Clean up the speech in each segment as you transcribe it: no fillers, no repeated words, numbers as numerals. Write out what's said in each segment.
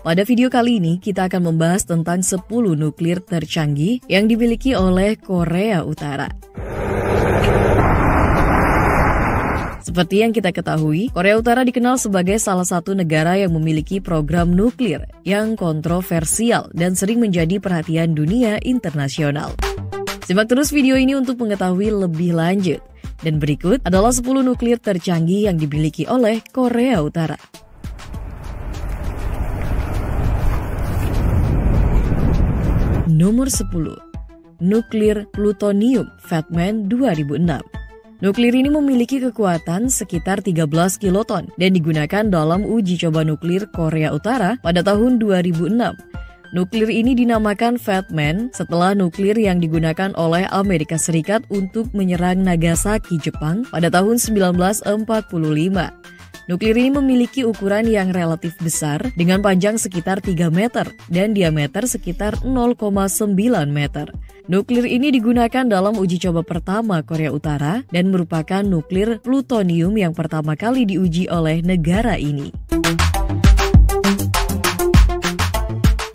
Pada video kali ini, kita akan membahas tentang 10 nuklir tercanggih yang dimiliki oleh Korea Utara. Seperti yang kita ketahui, Korea Utara dikenal sebagai salah satu negara yang memiliki program nuklir yang kontroversial dan sering menjadi perhatian dunia internasional. Simak terus video ini untuk mengetahui lebih lanjut. Dan berikut adalah 10 nuklir tercanggih yang dimiliki oleh Korea Utara. Nomor 10. Nuklir plutonium Fatman 2006. Nuklir ini memiliki kekuatan sekitar 13 kiloton dan digunakan dalam uji coba nuklir Korea Utara pada tahun 2006. Nuklir ini dinamakan Fatman setelah nuklir yang digunakan oleh Amerika Serikat untuk menyerang Nagasaki, Jepang pada tahun 1945. Nuklir ini memiliki ukuran yang relatif besar dengan panjang sekitar 3 meter dan diameter sekitar 0,9 meter. Nuklir ini digunakan dalam uji coba pertama Korea Utara dan merupakan nuklir plutonium yang pertama kali diuji oleh negara ini.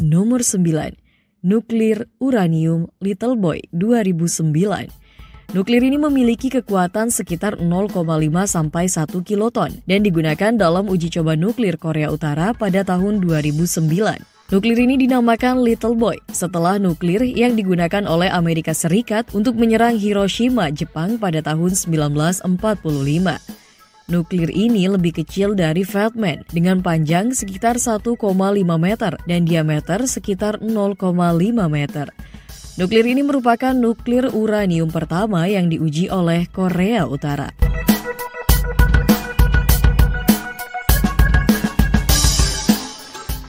Nomor 9. Nuklir uranium Little Boy 2009. Nuklir ini memiliki kekuatan sekitar 0,5 sampai 1 kiloton dan digunakan dalam uji coba nuklir Korea Utara pada tahun 2009. Nuklir ini dinamakan Little Boy setelah nuklir yang digunakan oleh Amerika Serikat untuk menyerang Hiroshima, Jepang pada tahun 1945. Nuklir ini lebih kecil dari Fatman dengan panjang sekitar 1,5 meter dan diameter sekitar 0,5 meter. Nuklir ini merupakan nuklir uranium pertama yang diuji oleh Korea Utara.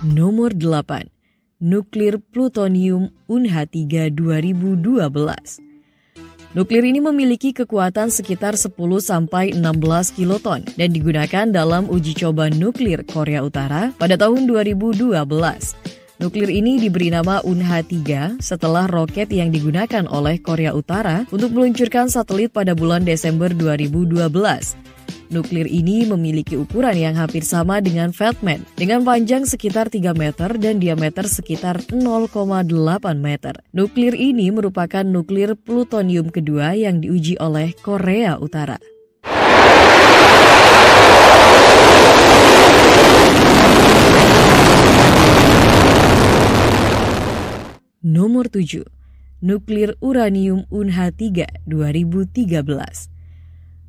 Nomor 8. Nuklir plutonium UNH-3 2012. Nuklir ini memiliki kekuatan sekitar 10-16 kiloton dan digunakan dalam uji coba nuklir Korea Utara pada tahun 2012. Nuklir ini diberi nama UNH-3 setelah roket yang digunakan oleh Korea Utara untuk meluncurkan satelit pada bulan Desember 2012. Nuklir ini memiliki ukuran yang hampir sama dengan Fatman, dengan panjang sekitar 3 meter dan diameter sekitar 0,8 meter. Nuklir ini merupakan nuklir plutonium kedua yang diuji oleh Korea Utara. Nomor 7. Nuklir uranium UNH-3 2013.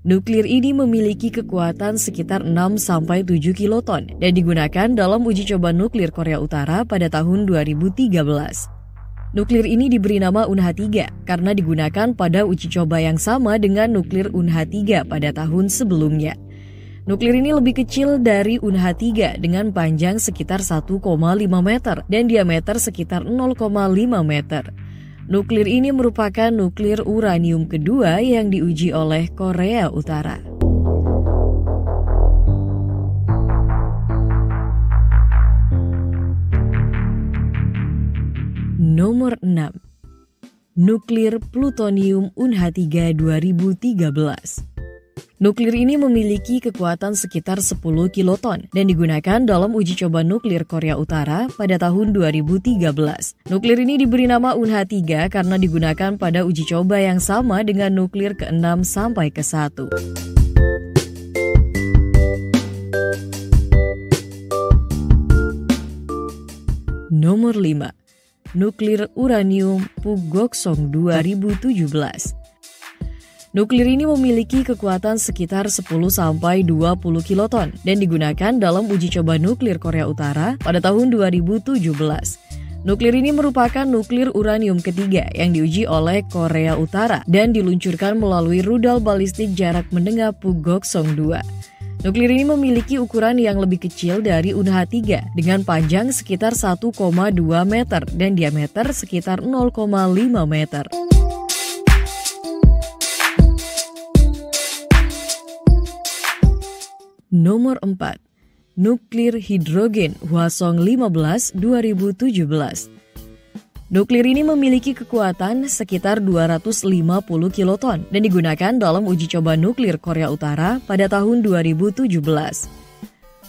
Nuklir ini memiliki kekuatan sekitar 6-7 kiloton dan digunakan dalam uji coba nuklir Korea Utara pada tahun 2013. Nuklir ini diberi nama UNH-3 karena digunakan pada uji coba yang sama dengan nuklir UNH-3 pada tahun sebelumnya. Nuklir ini lebih kecil dari UNH-3 dengan panjang sekitar 1,5 meter dan diameter sekitar 0,5 meter. Nuklir ini merupakan nuklir uranium kedua yang diuji oleh Korea Utara. Nomor 6. Nuklir plutonium UNH-3 2013. Nuklir ini memiliki kekuatan sekitar 10 kiloton dan digunakan dalam uji coba nuklir Korea Utara pada tahun 2013. Nuklir ini diberi nama UNH-3 karena digunakan pada uji coba yang sama dengan nuklir ke-6 sampai ke-1. Nomor 5. Nuklir uranium Pugoksong 2017. Nuklir ini memiliki kekuatan sekitar 10-20 kiloton dan digunakan dalam uji coba nuklir Korea Utara pada tahun 2017. Nuklir ini merupakan nuklir uranium ketiga yang diuji oleh Korea Utara dan diluncurkan melalui rudal balistik jarak menengah Pugoksong 2. Nuklir ini memiliki ukuran yang lebih kecil dari UNH-3 dengan panjang sekitar 1,2 meter dan diameter sekitar 0,5 meter. Nomor 4. Nuklir hidrogen Hwasong-15 2017. Nuklir ini memiliki kekuatan sekitar 250 kiloton dan digunakan dalam uji coba nuklir Korea Utara pada tahun 2017.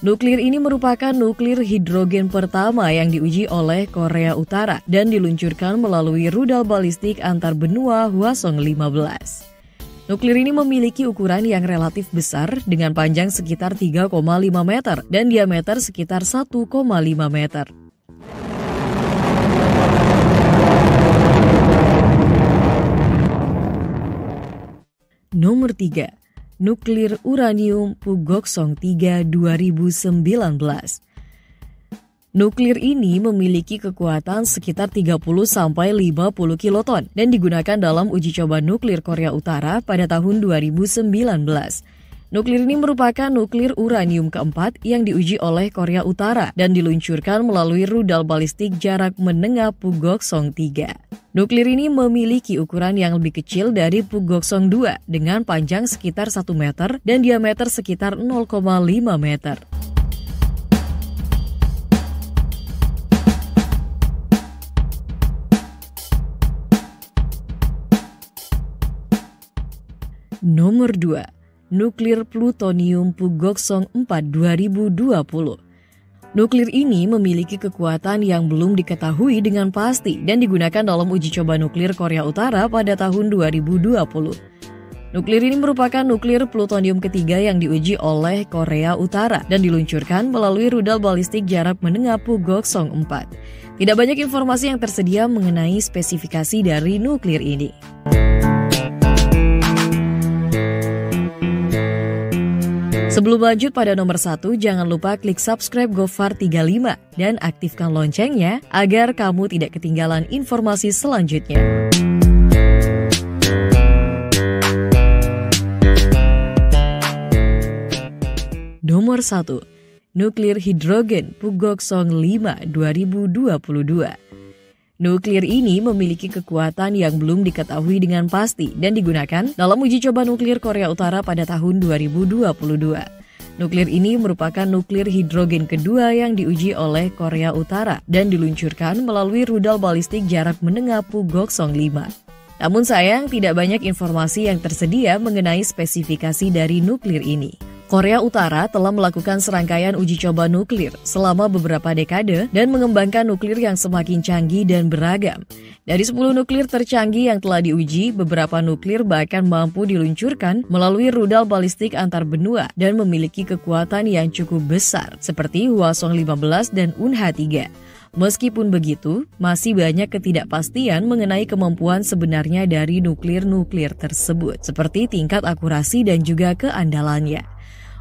Nuklir ini merupakan nuklir hidrogen pertama yang diuji oleh Korea Utara dan diluncurkan melalui rudal balistik antar benua Hwasong-15. Nuklir ini memiliki ukuran yang relatif besar dengan panjang sekitar 3,5 meter dan diameter sekitar 1,5 meter. Nomor 3. Nuklir uranium Pugoksong 3 2019. Nuklir ini memiliki kekuatan sekitar 30-50 kiloton dan digunakan dalam uji coba nuklir Korea Utara pada tahun 2019. Nuklir ini merupakan nuklir uranium keempat yang diuji oleh Korea Utara dan diluncurkan melalui rudal balistik jarak menengah Pugoksong 3. Nuklir ini memiliki ukuran yang lebih kecil dari Pugoksong 2 dengan panjang sekitar 1 meter dan diameter sekitar 0,5 meter. Nomor 2. Nuklir plutonium Pugoksong 4 2020. Nuklir ini memiliki kekuatan yang belum diketahui dengan pasti dan digunakan dalam uji coba nuklir Korea Utara pada tahun 2020. Nuklir ini merupakan nuklir plutonium ketiga yang diuji oleh Korea Utara dan diluncurkan melalui rudal balistik jarak menengah Pugoksong 4. Tidak banyak informasi yang tersedia mengenai spesifikasi dari nuklir ini. Sebelum lanjut pada nomor 1, jangan lupa klik subscribe Gofar 35 dan aktifkan loncengnya agar kamu tidak ketinggalan informasi selanjutnya. Nomor 1. Nuklir hidrogen Pugoksong 5 2022. Nuklir ini memiliki kekuatan yang belum diketahui dengan pasti dan digunakan dalam uji coba nuklir Korea Utara pada tahun 2022. Nuklir ini merupakan nuklir hidrogen kedua yang diuji oleh Korea Utara dan diluncurkan melalui rudal balistik jarak menengah Pugoksong 5. Namun sayang, tidak banyak informasi yang tersedia mengenai spesifikasi dari nuklir ini. Korea Utara telah melakukan serangkaian uji coba nuklir selama beberapa dekade dan mengembangkan nuklir yang semakin canggih dan beragam. Dari 10 nuklir tercanggih yang telah diuji, beberapa nuklir bahkan mampu diluncurkan melalui rudal balistik antar benua dan memiliki kekuatan yang cukup besar, seperti Hwasong-15 dan Unha-3. Meskipun begitu, masih banyak ketidakpastian mengenai kemampuan sebenarnya dari nuklir-nuklir tersebut, seperti tingkat akurasi dan juga keandalannya.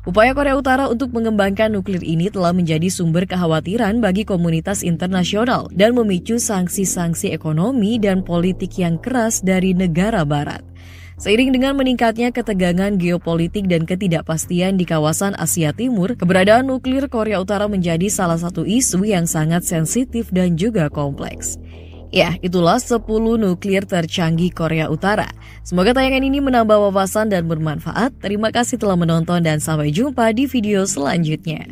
Upaya Korea Utara untuk mengembangkan nuklir ini telah menjadi sumber kekhawatiran bagi komunitas internasional dan memicu sanksi-sanksi ekonomi dan politik yang keras dari negara barat. Seiring dengan meningkatnya ketegangan geopolitik dan ketidakpastian di kawasan Asia Timur, keberadaan nuklir Korea Utara menjadi salah satu isu yang sangat sensitif dan juga kompleks. Ya, itulah 10 nuklir tercanggih Korea Utara. Semoga tayangan ini menambah wawasan dan bermanfaat. Terima kasih telah menonton dan sampai jumpa di video selanjutnya.